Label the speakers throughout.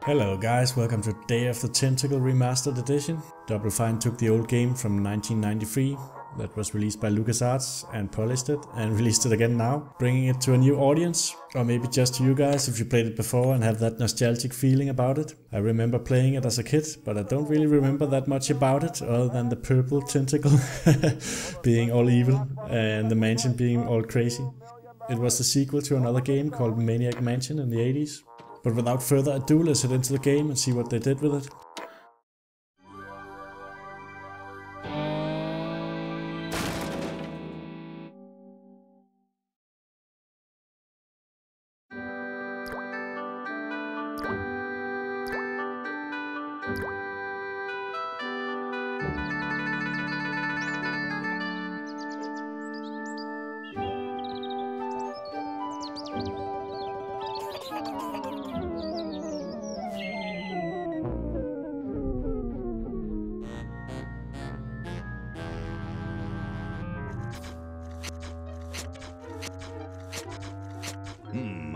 Speaker 1: Hello guys, welcome to Day of the Tentacle Remastered edition. Double Fine took the old game from 1993 that was released by LucasArts and polished it and released it again now, bringing it to a new audience, or maybe just to you guys if you played it before and have that nostalgic feeling about it. I remember playing it as a kid, but I don't really remember that much about it other than the purple tentacle being all evil and the mansion being all crazy. It was the sequel to another game called Maniac Mansion in the 80s. But without further ado, let's head into the game and see what they did with it.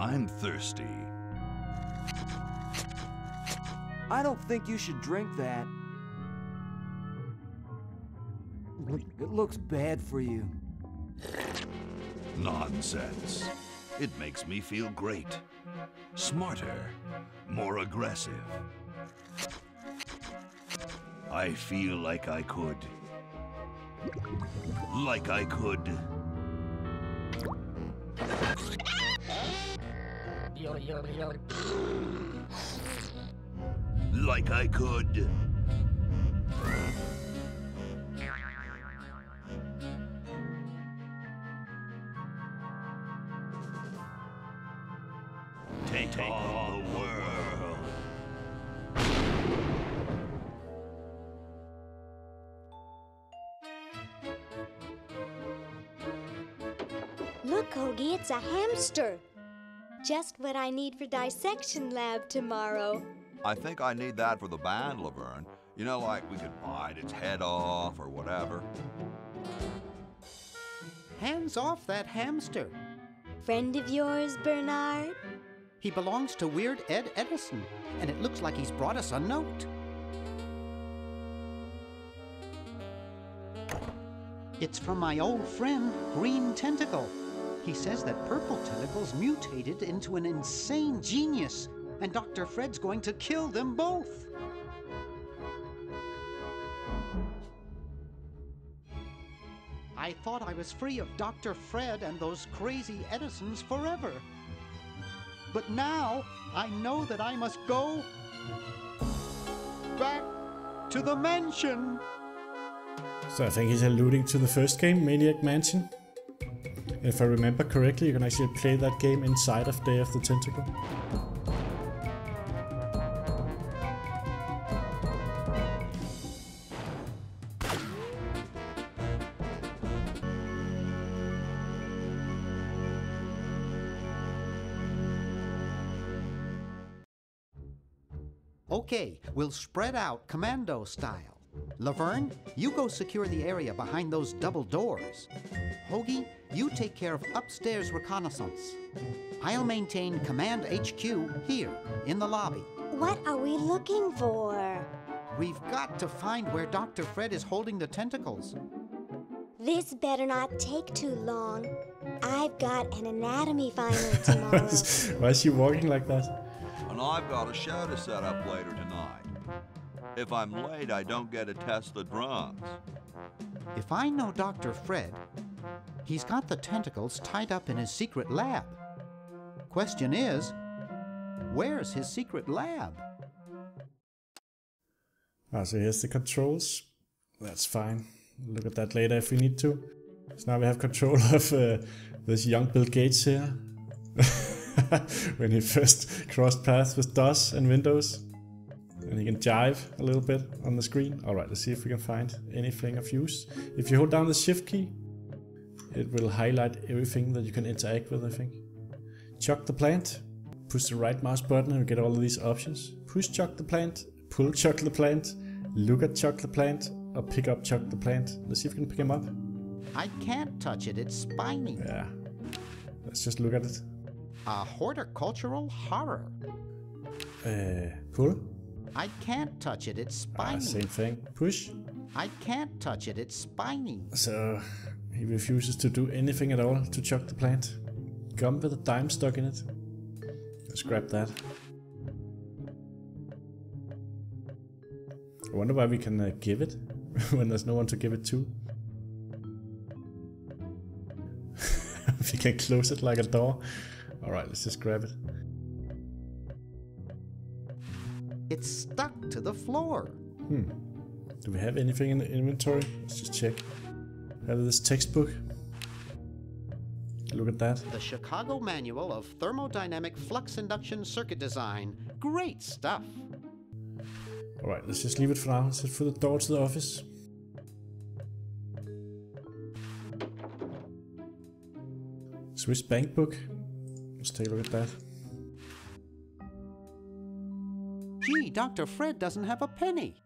Speaker 2: I'm thirsty.
Speaker 3: I don't think you should drink that. It looks bad for you.
Speaker 2: Nonsense. It makes me feel great. Smarter. More aggressive. I feel like I could. Like I could. Like I could. Take on the world.
Speaker 4: Look, Hoagie, it's a hamster. Just what I need for dissection lab tomorrow.
Speaker 5: I think I need that for the band, Laverne. You know, like we could bite its head off or whatever.
Speaker 6: Hands off that hamster.
Speaker 4: Friend of yours, Bernard?
Speaker 6: He belongs to Weird Ed Edison, and it looks like he's brought us a note. It's from my old friend, Green Tentacle. He says that Purple Tentacle's mutated into an insane genius, and Dr. Fred's going to kill them both. I thought I was free of Dr. Fred and those crazy Edisons forever. But now I know that I must go back to the mansion.
Speaker 1: So I think he's alluding to the first game, Maniac Mansion. If I remember correctly, you can actually play that game inside of Day of the Tentacle.
Speaker 6: Okay, we'll spread out commando style. Laverne, you go secure the area behind those double doors. Hoagie, you take care of upstairs reconnaissance. I'll maintain Command HQ here, in the lobby.
Speaker 4: What are we looking for?
Speaker 6: We've got to find where Dr. Fred is holding the tentacles.
Speaker 4: This better not take too long. I've got an anatomy final tomorrow.
Speaker 1: Why is she walking like that?
Speaker 5: And I've got a show to set up later tonight. If I'm late, I don't get to test the drums.
Speaker 6: If I know Dr. Fred, he's got the tentacles tied up in his secret lab. Question is, where's his secret lab?
Speaker 1: So here's the controls. That's fine. Look at that later if we need to. So now we have control of this young Bill Gates here. When he first crossed paths with DOS and Windows. And he can jive a little bit on the screen. Alright, let's see if we can find anything of use. If you hold down the shift key, it will highlight everything that you can interact with, I think. Chuck the plant. Push the right mouse button and we get all of these options. Push chuck the plant, pull chuck the plant, look at chuck the plant, or pick up chuck the plant. Let's see if we can pick him up.
Speaker 6: I can't touch it, it's spiny.
Speaker 1: Yeah. Let's just look at it.
Speaker 6: A horticultural horror.
Speaker 1: Pull.
Speaker 6: I can't touch it, it's spiny.
Speaker 1: Same thing. Push.
Speaker 6: I can't touch it, it's spiny.
Speaker 1: So he refuses to do anything at all to chuck the plant. Gum with a dime stuck in it. Let's grab that. I wonder why we can give it when there's no one to give it to. We can close it like a door. Alright, let's just grab it.
Speaker 6: It's stuck to the floor.
Speaker 1: Do we have anything in the inventory? Let's just check. Have this textbook. Look at that.
Speaker 6: The Chicago Manual of Thermodynamic Flux Induction Circuit Design. Great stuff.
Speaker 1: Alright, let's just leave it for now. Let's head for the door to the office. Swiss bank book. Let's take a look at that.
Speaker 6: Gee, Dr. Fred doesn't have a penny.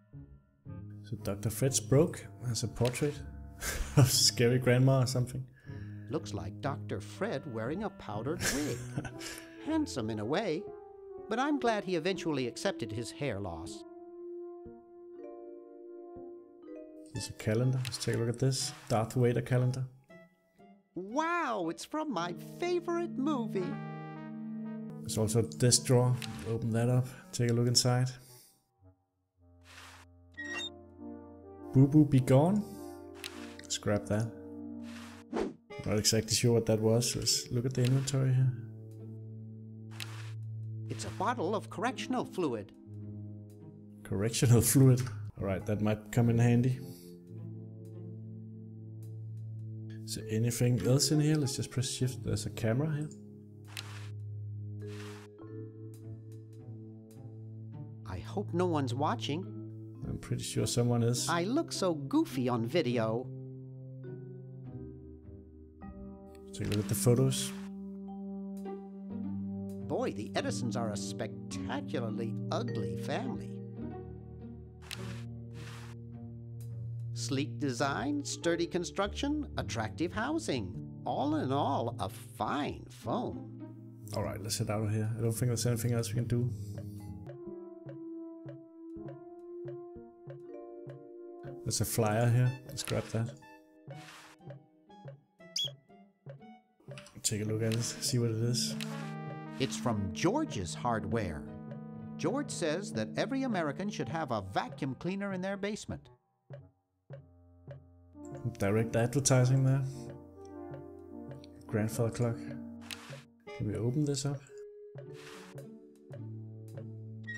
Speaker 1: So Dr. Fred's broke. Has a portrait of scary grandma or something.
Speaker 6: Looks like Dr. Fred wearing a powdered wig. Handsome in a way, but I'm glad he eventually accepted his hair loss.
Speaker 1: There's a calendar. Let's take a look at this. Darth Vader calendar.
Speaker 6: Wow, it's from my favorite movie.
Speaker 1: There's also a desk drawer. Open that up. Take a look inside. Boo Boo Be Gone. Let's grab that. Not exactly sure what that was. Let's look at the inventory here.
Speaker 6: It's a bottle of correctional fluid.
Speaker 1: Correctional fluid. Alright, that might come in handy. Is there anything else in here? Let's just press shift. There's a camera here.
Speaker 6: I hope no one's watching.
Speaker 1: I'm pretty sure someone is.
Speaker 6: I look so goofy on video.
Speaker 1: Take a look at the photos.
Speaker 6: Boy, the Edisons are a spectacularly ugly family. Sleek design, sturdy construction, attractive housing. All in all, a fine phone.
Speaker 1: Alright, let's head out of here. I don't think there's anything else we can do. There's a flyer here. Let's grab that. Take a look at it, see what it is.
Speaker 6: It's from George's Hardware. George says that every American should have a vacuum cleaner in their basement.
Speaker 1: Direct advertising there. Grandfather clock. Can we open this up?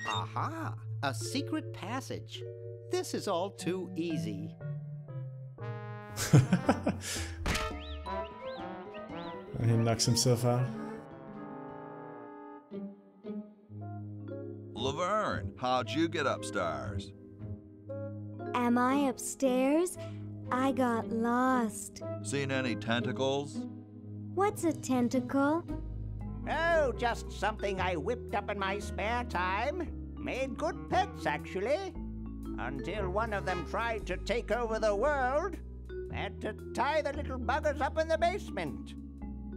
Speaker 6: Aha! A secret passage. This is all too easy.
Speaker 1: And he knocks himself out.
Speaker 5: Laverne, how'd you get upstairs?
Speaker 4: Am I upstairs? I got lost.
Speaker 5: Seen any tentacles?
Speaker 4: What's a tentacle?
Speaker 7: Oh, just something I whipped up in my spare time. Made good pets, actually. Until one of them tried to take over the world. Had to tie the little buggers up in the basement.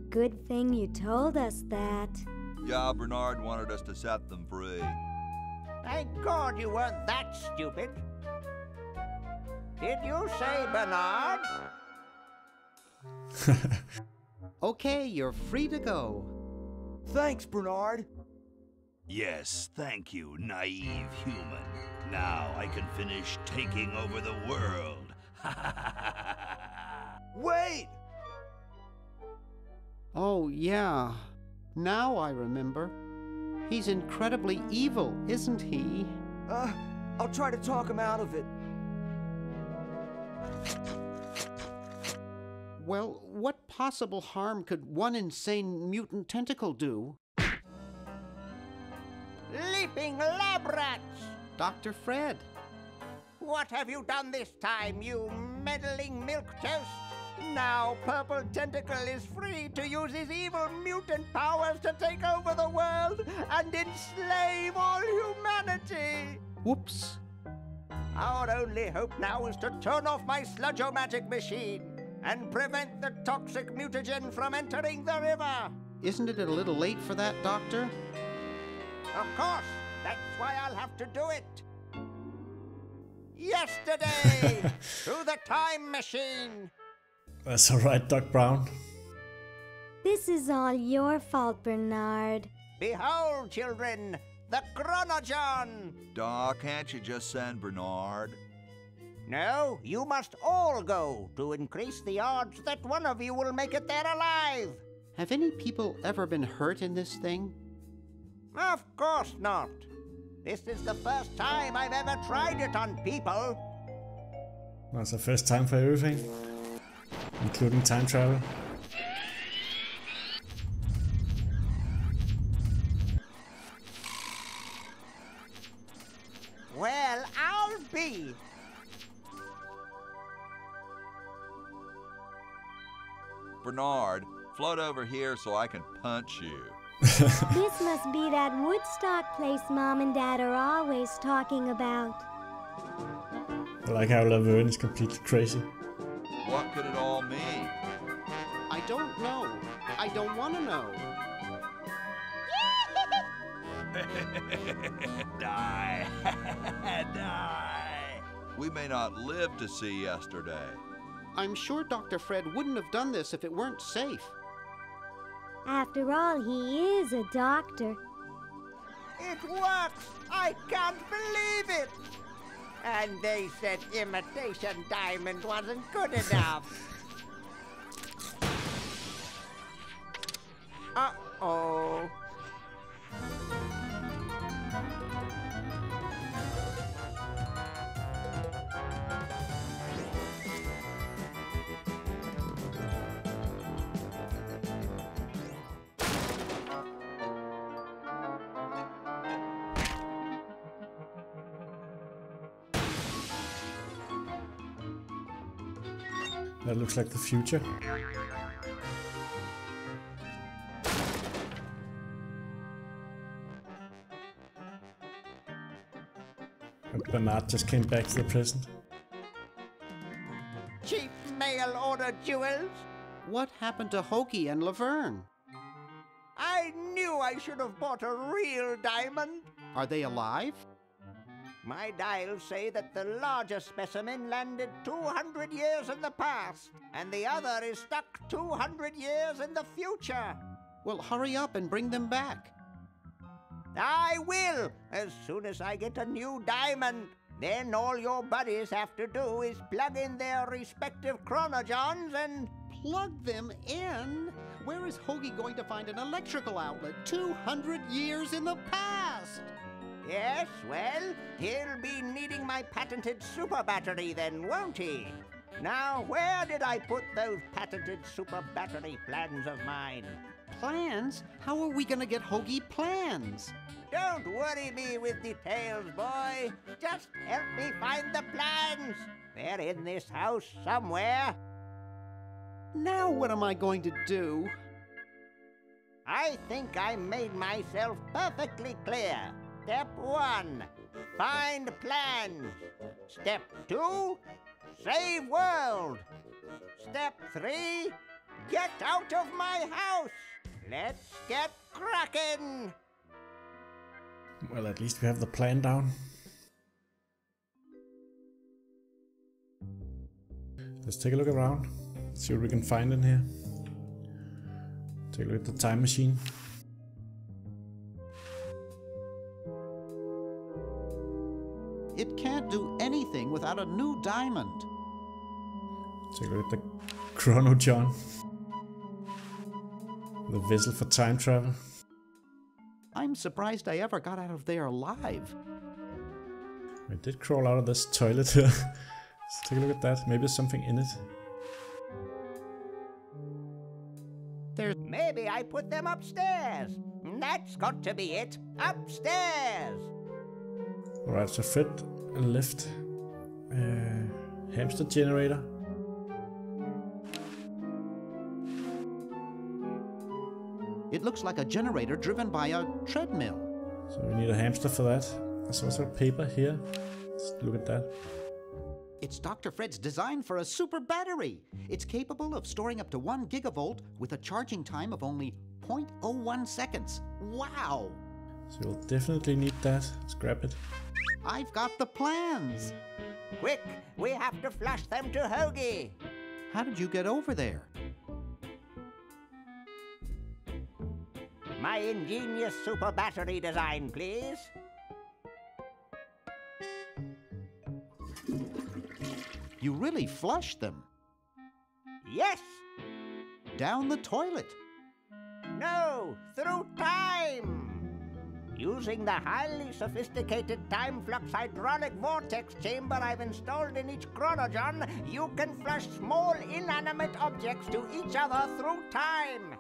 Speaker 4: Good thing you told us that.
Speaker 5: Yeah, Bernard wanted us to set them free.
Speaker 7: Thank God you weren't that stupid. Did you say Bernard?
Speaker 6: Okay, you're free to go.
Speaker 3: Thanks, Bernard.
Speaker 2: Yes, thank you, naive human. Now I can finish taking over the world.
Speaker 3: Wait!
Speaker 6: Oh, yeah. Now I remember. He's incredibly evil, isn't he?
Speaker 3: I'll try to talk him out of it.
Speaker 6: Well, what possible harm could one insane mutant tentacle do?
Speaker 7: Leaping lab rats!
Speaker 6: Dr. Fred.
Speaker 7: What have you done this time, you meddling milquetoast? Now Purple Tentacle is free to use his evil mutant powers to take over the world and enslave all humanity!
Speaker 6: Whoops.
Speaker 7: Our only hope now is to turn off my sludge-o-matic machine and prevent the toxic mutagen from entering the river.
Speaker 6: Isn't it a little late for that, Doctor?
Speaker 7: Of course, That's why I'll have to do it. Yesterday, through the time machine.
Speaker 1: That's alright, Doc Brown.
Speaker 4: This is all your fault, Bernard.
Speaker 7: Behold, children, the Chronogon.
Speaker 5: Doc, can't you just send Bernard?
Speaker 7: No, you must all go to increase the odds that one of you will make it there alive.
Speaker 6: Have any people ever been hurt in this thing?
Speaker 7: Of course not. This is the first time I've ever tried it on people.
Speaker 1: That's the first time for everything, including time travel.
Speaker 7: Well, I'll be.
Speaker 5: Bernard, float over here so I can punch you.
Speaker 4: This must be that Woodstock place Mom and Dad are always talking about.
Speaker 1: I like how Laverne is completely crazy.
Speaker 5: What could it all mean?
Speaker 6: I don't know. I don't want to know.
Speaker 2: Die. Die.
Speaker 5: We may not live to see yesterday.
Speaker 6: I'm sure Dr. Fred wouldn't have done this if it weren't safe.
Speaker 4: After all, he is a doctor.
Speaker 7: It works! I can't believe it! And they said imitation diamond wasn't good enough. Uh-oh.
Speaker 1: That looks like the future. And Bernard just came back to the present.
Speaker 7: Cheap mail order jewels?
Speaker 6: What happened to Hoagie and Laverne?
Speaker 7: I knew I should have bought a real diamond.
Speaker 6: Are they alive?
Speaker 7: My dials say that the larger specimen landed 200 years in the past, and the other is stuck 200 years in the future.
Speaker 6: Well, hurry up and bring them back.
Speaker 7: I will, as soon as I get a new diamond. Then all your buddies have to do is plug in their respective chronogons and...
Speaker 6: Plug them in? Where is Hoagie going to find an electrical outlet 200 years in the past?
Speaker 7: Yes, well, he'll be needing my patented super battery then, won't he? Now, where did I put those patented super battery plans of mine?
Speaker 6: Plans? How are we gonna get Hoagie plans?
Speaker 7: Don't worry me with details, boy. Just help me find the plans. They're in this house somewhere.
Speaker 6: Now what am I going to do?
Speaker 7: I think I made myself perfectly clear. Step 1, find plans. Step 2, save world. Step 3, get out of my house. Let's get cracking.
Speaker 1: Well, at least we have the plan down. Let's take a look around. See what we can find in here. Take a look at the time machine.
Speaker 6: It can't do anything without a new diamond.
Speaker 1: Take a look at the Chronogon. The vessel for time travel.
Speaker 6: I'm surprised I ever got out of there alive.
Speaker 1: I did crawl out of this toilet here. Let's take a look at that. Maybe there's something in it.
Speaker 7: Maybe I put them upstairs. That's got to be it. Upstairs.
Speaker 1: Alright, so Fred left. Hamster generator.
Speaker 6: It looks like a generator driven by a treadmill.
Speaker 1: So we need a hamster for that. There's also paper here. Let's look at that.
Speaker 6: It's Dr. Fred's design for a super battery. It's capable of storing up to 1 gigavolt with a charging time of only 0.01 seconds. Wow!
Speaker 1: So you'll definitely need that. Let's grab it.
Speaker 6: I've got the plans.
Speaker 7: Quick, we have to flush them to Hoagie.
Speaker 6: How did you get over there?
Speaker 7: My ingenious super battery design, please.
Speaker 6: You really flushed them.
Speaker 7: Yes.
Speaker 6: Down the toilet.
Speaker 7: No, through time. Using the highly sophisticated time flux hydraulic vortex chamber I've installed in each chronogon, you can flush small inanimate objects to each other through time.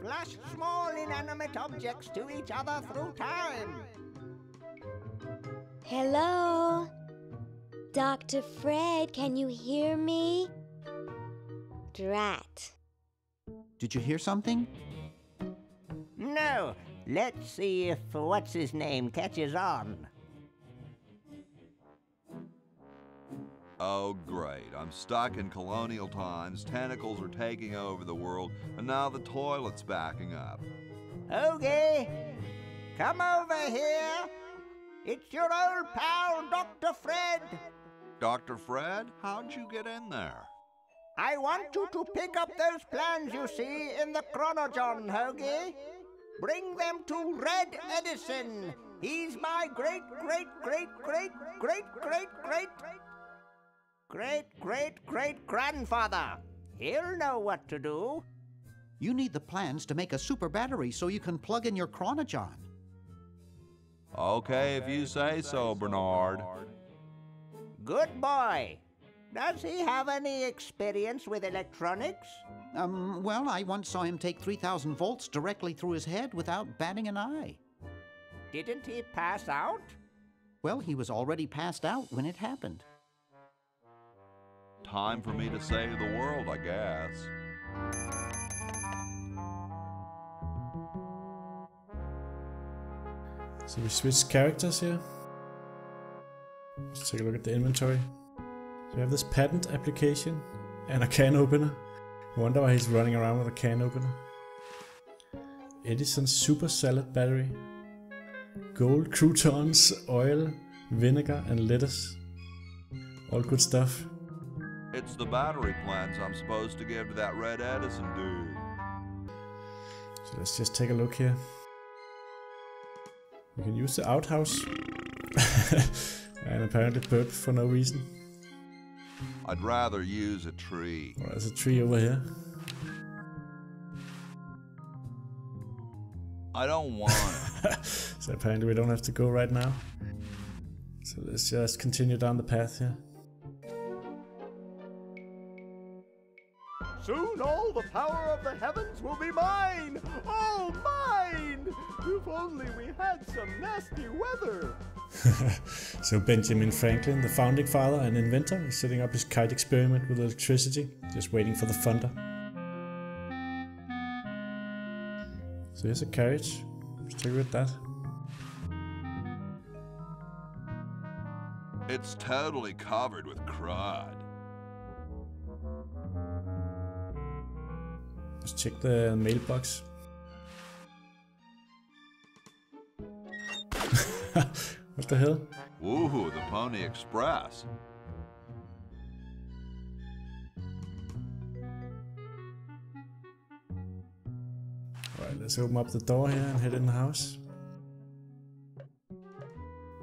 Speaker 7: Flush small inanimate objects to each other through time.
Speaker 4: Hello? Dr. Fred, can you hear me? Drat.
Speaker 6: Did you hear something?
Speaker 7: No. Let's see if what's-his-name catches on.
Speaker 5: Oh, great. I'm stuck in colonial times, tentacles are taking over the world, and now the toilet's backing up.
Speaker 7: Hoagie, come over here. It's your old pal, Dr. Fred.
Speaker 5: Dr. Fred, how'd you get in there?
Speaker 7: I want you to pick up those plans you see in the chronogon, Hoagie. Bring them to Red Edison. He's my great-great-great-great-great-great-great-great-grandfather. He'll know what to do.
Speaker 6: You need the plans to make a super battery so you can plug in your chronogon.
Speaker 5: Okay, if you say so, Bernard.
Speaker 7: Good boy. Does he have any experience with electronics?
Speaker 6: Well, I once saw him take 3,000 volts directly through his head without batting an eye.
Speaker 7: Didn't he pass out?
Speaker 6: Well, he was already passed out when it happened.
Speaker 5: Time for me to save the world, I guess.
Speaker 1: So we switch characters here. Let's take a look at the inventory. So we have this patent application and a can opener. I wonder why he's running around with a can opener. Edison's super salad battery. Gold croutons, oil, vinegar and lettuce. All good stuff.
Speaker 5: It's the battery plans I'm supposed to give to that Red Edison dude.
Speaker 1: So let's just take a look here. We can use the outhouse. And apparently burp for no reason.
Speaker 5: I'd rather use a tree.
Speaker 1: Well, there's a tree over here.
Speaker 5: I don't want it.
Speaker 1: So apparently we don't have to go right now. So let's just continue down the path here.
Speaker 3: Soon all the power of the heavens will be mine! All mine! If only we had some nasty weather!
Speaker 1: So Benjamin Franklin, the founding father and inventor, is setting up his kite experiment with electricity, just waiting for the thunder. So here's a carriage. Let's take a look at that.
Speaker 5: It's totally covered with crud.
Speaker 1: Let's check the mailbox. What the hell?
Speaker 5: Woohoo, the Pony Express.
Speaker 1: Alright, let's open up the door here and head in the house.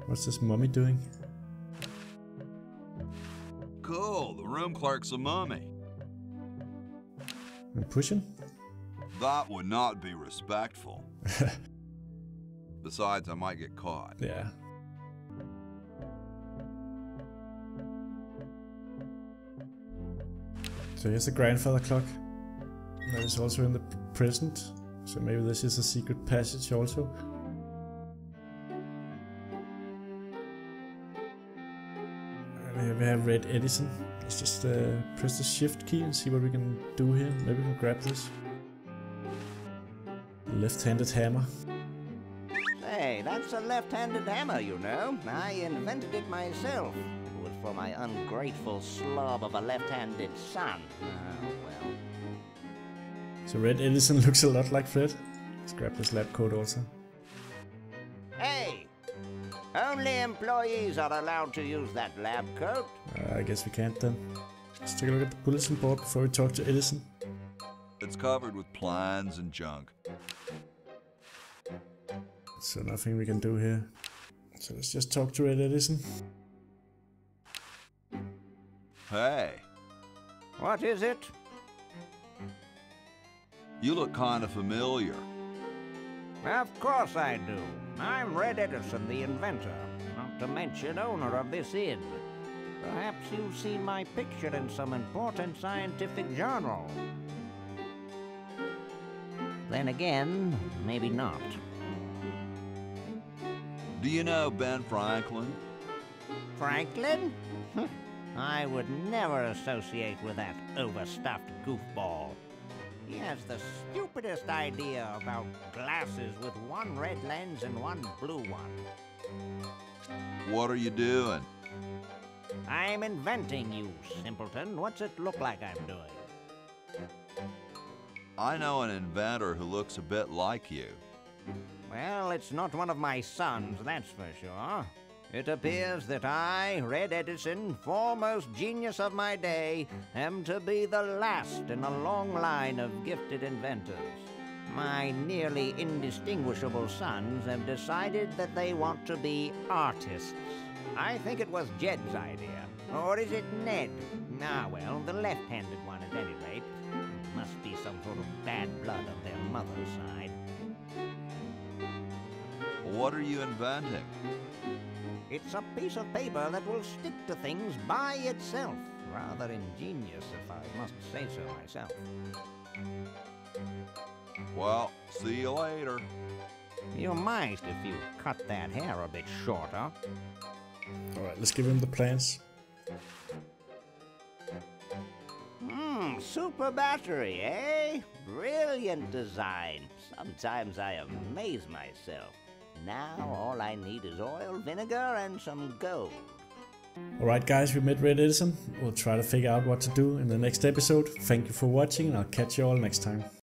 Speaker 1: What's this mummy doing?
Speaker 5: Cool, the room clerk's a mummy.
Speaker 1: I'm pushing?
Speaker 5: That would not be respectful. Besides, I might get caught.
Speaker 1: Yeah. So here's the grandfather clock. That is also in the present. So maybe this is a secret passage also. And here we have Red Edison. Let's just press the shift key and see what we can do here. Maybe we can grab this. Left-handed hammer.
Speaker 7: Hey, that's a left-handed hammer, you know. I invented it myself. It was for my ungrateful slob of a left-handed son. Oh, well.
Speaker 1: So Red Edison looks a lot like Fred. Let's grab this lab coat also.
Speaker 7: Hey! Only employees are allowed to use that lab coat.
Speaker 1: I guess we can't then. Let's take a look at the bulletin board before we talk to Edison.
Speaker 5: It's covered with plans and junk.
Speaker 1: So nothing we can do here. So let's just talk to Red Edison.
Speaker 5: Hey,
Speaker 7: What is it?
Speaker 5: you look kind of familiar.
Speaker 7: Of course I do. I'm Red Edison, the inventor, not to mention owner of this inn. Perhaps you've seen my picture in some important scientific journal. Then again, maybe not.
Speaker 5: Do you know Ben Franklin?
Speaker 7: Franklin? I would never associate with that overstuffed goofball. He has the stupidest idea about glasses with one red lens and one blue one.
Speaker 5: What are you doing?
Speaker 7: I'm inventing, you simpleton. What's it look like I'm doing?
Speaker 5: I know an inventor who looks a bit like you.
Speaker 7: Well, it's not one of my sons, that's for sure. It appears that I, Red Edison, foremost genius of my day, am to be the last in a long line of gifted inventors. My nearly indistinguishable sons have decided that they want to be artists. I think it was Jed's idea. Or is it Ned? Ah, well, the left-handed one at any rate. Must be some sort of bad blood on their mother's side.
Speaker 5: What are you inventing?
Speaker 7: It's a piece of paper that will stick to things by itself. Rather ingenious, if I must say so myself.
Speaker 5: Well, see you later.
Speaker 7: You might if you cut that hair a bit shorter.
Speaker 1: Alright, let's give him the plans.
Speaker 7: Super battery, eh? Brilliant design. Sometimes I amaze myself. Now all I need is oil, vinegar, and some gold.
Speaker 1: Alright guys, we met Red Edison. We'll try to figure out what to do in the next episode. Thank you for watching and I'll catch you all next time.